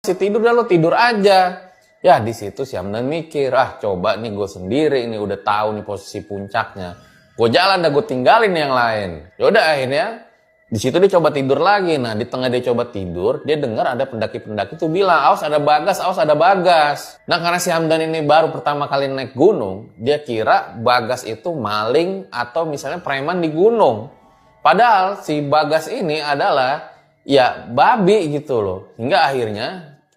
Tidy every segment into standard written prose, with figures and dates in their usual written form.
Si tidur dah, lo tidur aja. Ya di situ si Hamdan mikir, coba nih gue sendiri ini udah tahu nih posisi puncaknya. Gue jalan dah, gue tinggalin yang lain. Yaudah akhirnya di situ dia coba tidur lagi. Nah di tengah dia coba tidur, dia dengar ada pendaki-pendaki tuh bilang, awas ada Bagas, awas ada Bagas. Nah karena si Hamdan ini baru pertama kali naik gunung, dia kira Bagas itu maling atau misalnya preman di gunung. Padahal si Bagas ini adalah ya babi gitu loh. Hingga akhirnya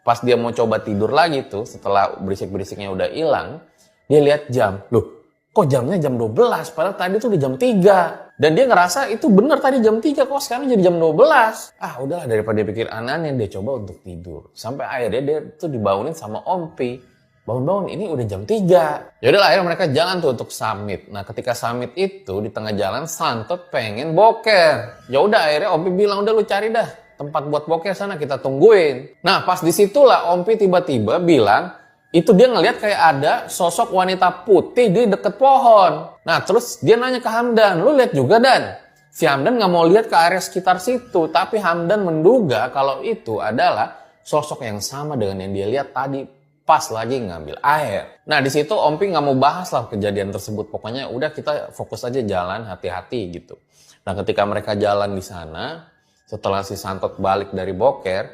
pas dia mau coba tidur lagi tuh setelah berisik-berisiknya udah hilang, dia lihat jam. Loh, kok jamnya jam 12? Padahal tadi tuh di jam 3. Dan dia ngerasa itu bener tadi jam 3, kok sekarang jadi jam 12. Udahlah daripada dia pikir aneh-aneh, dia coba untuk tidur. Sampai akhirnya dia tuh dibangunin sama Ompi. Bangun-bangun, ini udah jam 3. Yaudahlah akhirnya mereka jalan tuh untuk summit. Nah ketika summit itu di tengah jalan Santot pengen boker. Yaudah akhirnya Ompi bilang, udah lu cari dah tempat buat boker sana, kita tungguin. Nah pas disitulah Ompi tiba-tiba bilang, itu dia ngelihat kayak ada sosok wanita putih di deket pohon. Nah terus dia nanya ke Hamdan, lu lihat juga Dan? Si Hamdan nggak mau lihat ke area sekitar situ, tapi Hamdan menduga kalau itu adalah sosok yang sama dengan yang dia lihat tadi pas lagi ngambil air. Nah di situ Ompi nggak mau bahas lah kejadian tersebut. Pokoknya udah kita fokus aja jalan, hati-hati gitu. Nah ketika mereka jalan di sana, setelah si Santot balik dari boker,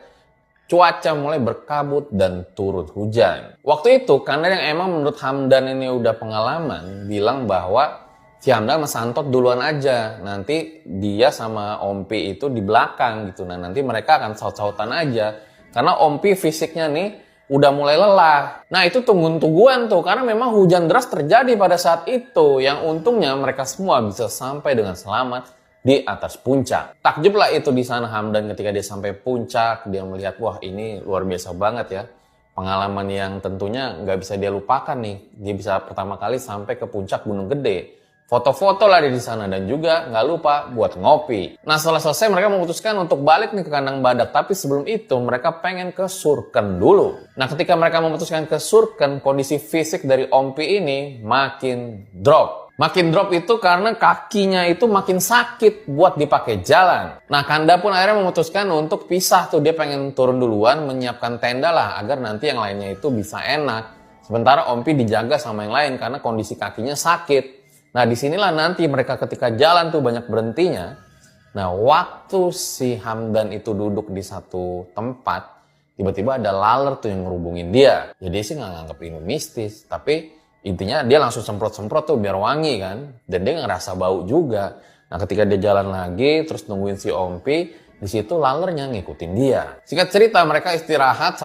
cuaca mulai berkabut dan turun hujan. Waktu itu karena yang emang menurut Hamdan ini udah pengalaman, bilang bahwa si Hamdan sama Santot duluan aja. Nanti dia sama Ompi itu di belakang gitu. Nah nanti mereka akan saut-sautan aja. Karena Ompi fisiknya nih udah mulai lelah. Nah itu tungguan-tungguan tuh, karena memang hujan deras terjadi pada saat itu. Yang untungnya mereka semua bisa sampai dengan selamat di atas puncak. Takjub lah itu di sana Hamdan ketika dia sampai puncak. Dia melihat, wah ini luar biasa banget ya. Pengalaman yang tentunya nggak bisa dia lupakan nih. Dia bisa pertama kali sampai ke puncak Gunung Gede. Foto-foto lah di sana dan juga nggak lupa buat ngopi. Nah setelah selesai mereka memutuskan untuk balik nih ke kandang badak. Tapi sebelum itu mereka pengen ke Surken dulu. Nah ketika mereka memutuskan ke Surken, kondisi fisik dari Ompi ini makin drop. Makin drop itu karena kakinya itu makin sakit buat dipakai jalan. Nah Kanda pun akhirnya memutuskan untuk pisah tuh. Dia pengen turun duluan menyiapkan tenda lah agar nanti yang lainnya itu bisa enak. Sementara Ompi dijaga sama yang lain karena kondisi kakinya sakit. Nah disinilah nanti mereka ketika jalan tuh banyak berhentinya. Nah waktu si Hamdan itu duduk di satu tempat, tiba-tiba ada laler tuh yang ngerubungin dia. Jadi sih nggak nganggep ini mistis, tapi intinya dia langsung semprot-semprot tuh biar wangi kan. Dan dia ngerasa bau juga. Nah ketika dia jalan lagi terus nungguin si Ompi, di situ lalernya ngikutin dia. Singkat cerita mereka istirahat.